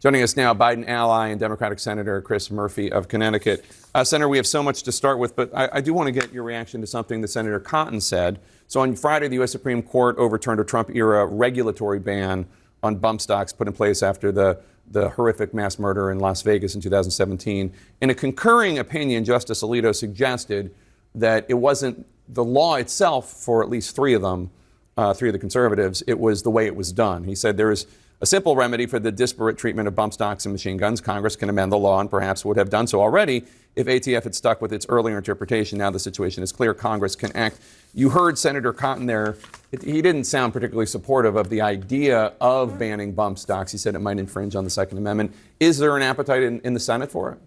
Joining us now, Biden ally and Democratic Senator Chris Murphy of Connecticut. Senator, we have so much to start with, but I do want to get your reaction to something that Senator Cotton said. So on Friday, the U.S. Supreme Court overturned a Trump-era regulatory ban on bump stocks put in place after the horrific mass murder in Las Vegas in 2017. In a concurring opinion, Justice Alito suggested that it wasn't the law itself for at least three of the conservatives. It was the way it was done. He said there is a simple remedy for the disparate treatment of bump stocks and machine guns. Congress can amend the law and perhaps would have done so already if ATF had stuck with its earlier interpretation. Now the situation is clear. Congress can act. You heard Senator Cotton there. He didn't sound particularly supportive of the idea of banning bump stocks. He said it might infringe on the Second Amendment. Is there an appetite in the Senate for it?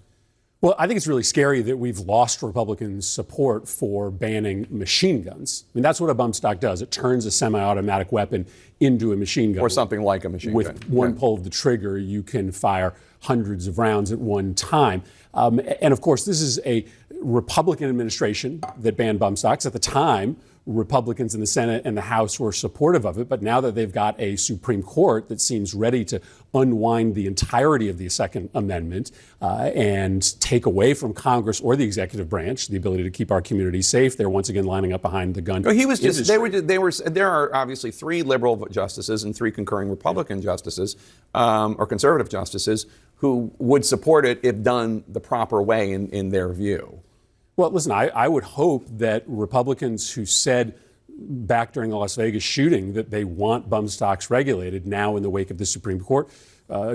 Well, I think it's really scary that we've lost Republican support for banning machine guns. I mean, that's what a bump stock does. It turns a semi-automatic weapon into a machine gun. Or something like a machine gun. With one pull of the trigger, you can fire hundreds of rounds at one time. And of course, this is a Republican administration that banned bump stocks. At the time, Republicans in the Senate and the House were supportive of it. But now that they've got a Supreme Court that seems ready to unwind the entirety of the Second Amendment and take away from Congress or the executive branch the ability to keep our communities safe, they're once again lining up behind the gun. He was just, there are obviously three liberal justices and three concurring Republican justices or conservative justices who would support it if done the proper way in their view. Well, listen, I would hope that Republicans who said back during the Las Vegas shooting that they want bump stocks regulated now in the wake of the Supreme Court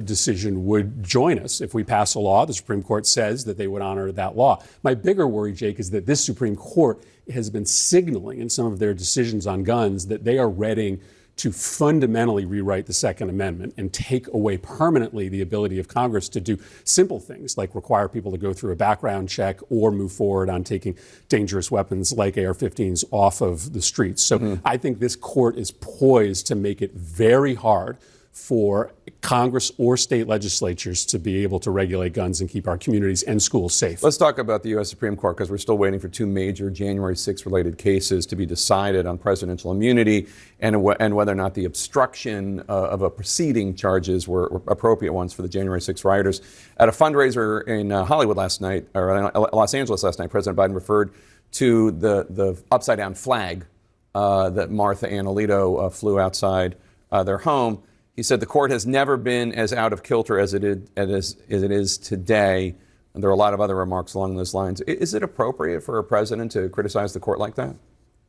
decision would join us. If we pass a law, the Supreme Court says that they would honor that law. My bigger worry, Jake, is that this Supreme Court has been signaling in some of their decisions on guns that they are ready to fundamentally rewrite the Second Amendment and take away permanently the ability of Congress to do simple things like require people to go through a background check or move forward on taking dangerous weapons like AR-15s off of the streets. So I think this court is poised to make it very hard for Congress or state legislatures to be able to regulate guns and keep our communities and schools safe. Let's talk about the U.S. Supreme Court, because we're still waiting for two major January 6th related cases to be decided on presidential immunity and whether or not the obstruction of a proceeding charges were appropriate ones for the January 6th rioters. At a fundraiser in Hollywood last night, or Los Angeles last night, President Biden referred to the upside down flag that Martha and Alito flew outside their home. He said the court has never been as out of kilter as it is today. And there are a lot of other remarks along those lines. Is it appropriate for a president to criticize the court like that?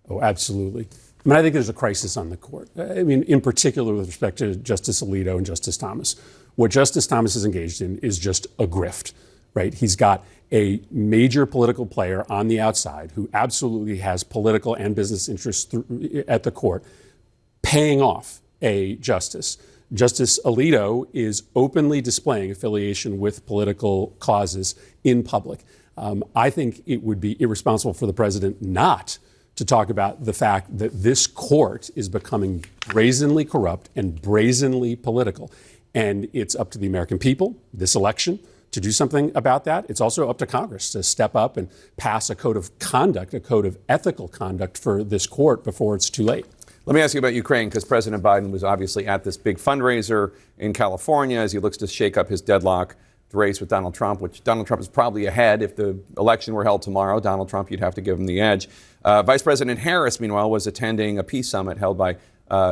Oh, absolutely. I mean, I think there's a crisis on the court. I mean, in particular with respect to Justice Alito and Justice Thomas. What Justice Thomas is engaged in is just a grift, right? He's got a major political player on the outside who absolutely has political and business interests at the court paying off a justice. Justice Alito is openly displaying affiliation with political causes in public. I think it would be irresponsible for the president not to talk about the fact that this court is becoming brazenly corrupt and brazenly political. And it's up to the American people, this election, to do something about that. It's also up to Congress to step up and pass a code of conduct, a code of ethical conduct for this court before it's too late. Let me ask you about Ukraine, because President Biden was obviously at this big fundraiser in California as he looks to shake up his deadlock race with Donald Trump, which Donald Trump is probably ahead. If the election were held tomorrow, Donald Trump, you'd have to give him the edge. Vice President Harris, meanwhile, was attending a peace summit held by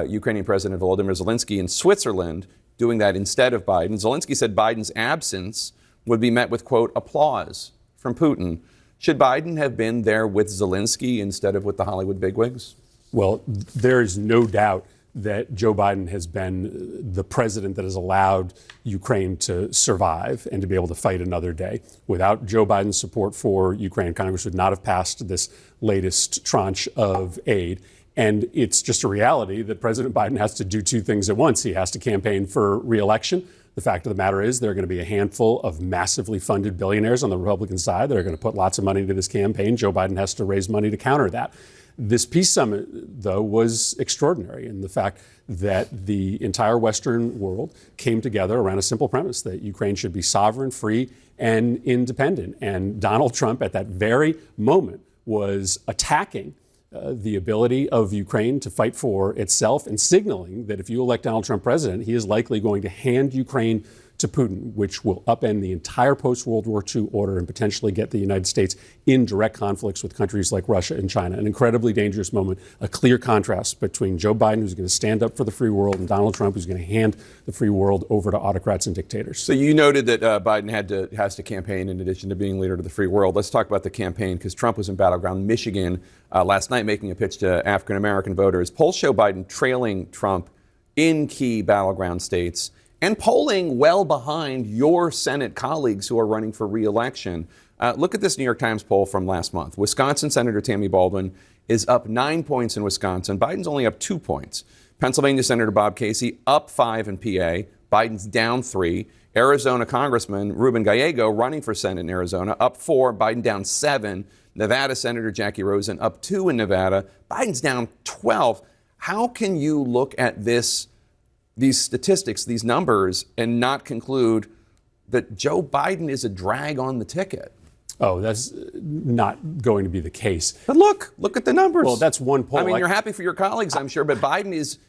Ukrainian President Volodymyr Zelensky in Switzerland, doing that instead of Biden. Zelensky said Biden's absence would be met with, quote, applause from Putin. Should Biden have been there with Zelensky instead of with the Hollywood bigwigs? Well, there is no doubt that Joe Biden has been the president that has allowed Ukraine to survive and to be able to fight another day. Without Joe Biden's support for Ukraine, Congress would not have passed this latest tranche of aid. And it's just a reality that President Biden has to do two things at once. He has to campaign for re-election. The fact of the matter is there are going to be a handful of massively funded billionaires on the Republican side that are going to put lots of money into this campaign. Joe Biden has to raise money to counter that. This peace summit, though, was extraordinary in the fact that the entire Western world came together around a simple premise that Ukraine should be sovereign, free, and independent. And Donald Trump, at that very moment, was attacking the ability of Ukraine to fight for itself and signaling that if you elect Donald Trump president, he is likely going to hand Ukraine to Putin, which will upend the entire post-World War II order and potentially get the United States in direct conflicts with countries like Russia and China. An incredibly dangerous moment, a clear contrast between Joe Biden, who's going to stand up for the free world, and Donald Trump, who's going to hand the free world over to autocrats and dictators. So you noted that Biden has to campaign in addition to being leader of the free world. Let's talk about the campaign, because Trump was in battleground Michigan last night making a pitch to African-American voters. Polls show Biden trailing Trump in key battleground states and polling well behind your Senate colleagues who are running for re-election. Look at this New York Times poll from last month. Wisconsin Senator Tammy Baldwin is up 9 points in Wisconsin. Biden's only up 2 points. Pennsylvania Senator Bob Casey up 5 in PA. Biden's down 3. Arizona Congressman Ruben Gallego, running for Senate in Arizona, up 4. Biden down 7. Nevada Senator Jackie Rosen up 2 in Nevada. Biden's down 12. How can you look at these statistics, these numbers, and not conclude that Joe Biden is a drag on the ticket? Oh, that's not going to be the case. But look at the numbers. Well, that's one poll. I mean, you're happy for your colleagues, I'm sure, but Biden is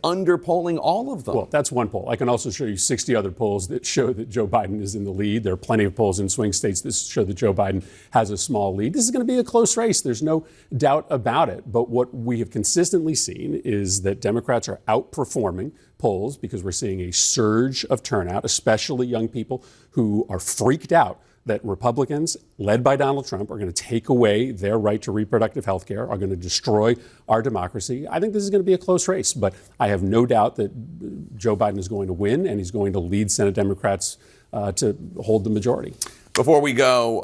underpolling all of them. Well, that's one poll. I can also show you 60 other polls that show that Joe Biden is in the lead. There are plenty of polls in swing states that show that Joe Biden has a small lead. This is going to be a close race. There's no doubt about it. But what we have consistently seen is that Democrats are outperforming polls because we're seeing a surge of turnout, especially young people who are freaked out that Republicans, led by Donald Trump, are going to take away their right to reproductive health care, are going to destroy our democracy. I think this is going to be a close race, but I have no doubt that Joe Biden is going to win, and he's going to lead Senate Democrats to hold the majority. Before we go,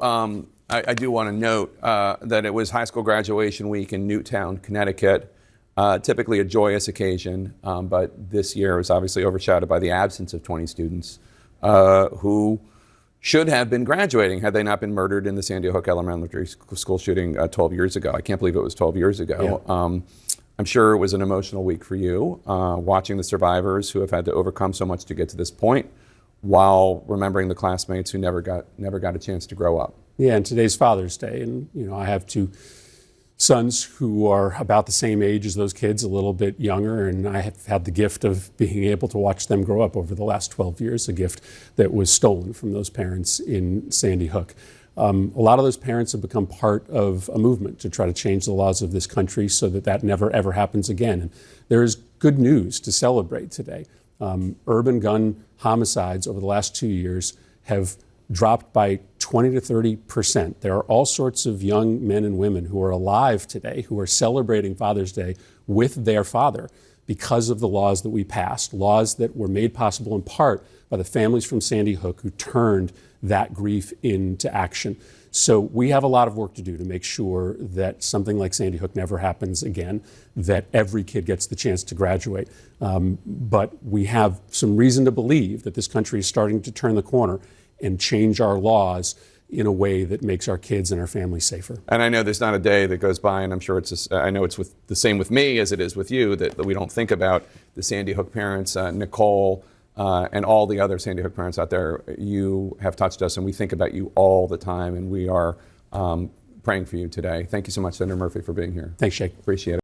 I do want to note that it was high school graduation week in Newtown, Connecticut. Typically a joyous occasion, but this year was obviously overshadowed by the absence of 20 students who should have been graduating had they not been murdered in the Sandy Hook Elementary School shooting 12 years ago. I can't believe it was 12 years ago. Yeah. I'm sure it was an emotional week for you, watching the survivors who have had to overcome so much to get to this point, while remembering the classmates who never got a chance to grow up. Yeah, and today's Father's Day, and I have 2 sons who are about the same age as those kids, a little bit younger, and I have had the gift of being able to watch them grow up over the last 12 years, a gift that was stolen from those parents in Sandy Hook. A lot of those parents have become part of a movement to try to change the laws of this country so that never, ever happens again. And there is good news to celebrate today. Urban gun homicides over the last 2 years have dropped by 20 to 30%. There are all sorts of young men and women who are alive today who are celebrating Father's Day with their father because of the laws that we passed, laws that were made possible in part by the families from Sandy Hook who turned that grief into action. So we have a lot of work to do to make sure that something like Sandy Hook never happens again, that every kid gets the chance to graduate. But we have some reason to believe that this country is starting to turn the corner and change our laws in a way that makes our kids and our families safer. And I know there's not a day that goes by, and I'm sure I know it's the same with me as it is with you, that we don't think about the Sandy Hook parents, Nicole, and all the other Sandy Hook parents out there. You have touched us, and we think about you all the time, and we are praying for you today. Thank you so much, Senator Murphy, for being here. Thanks, Jake. Appreciate it.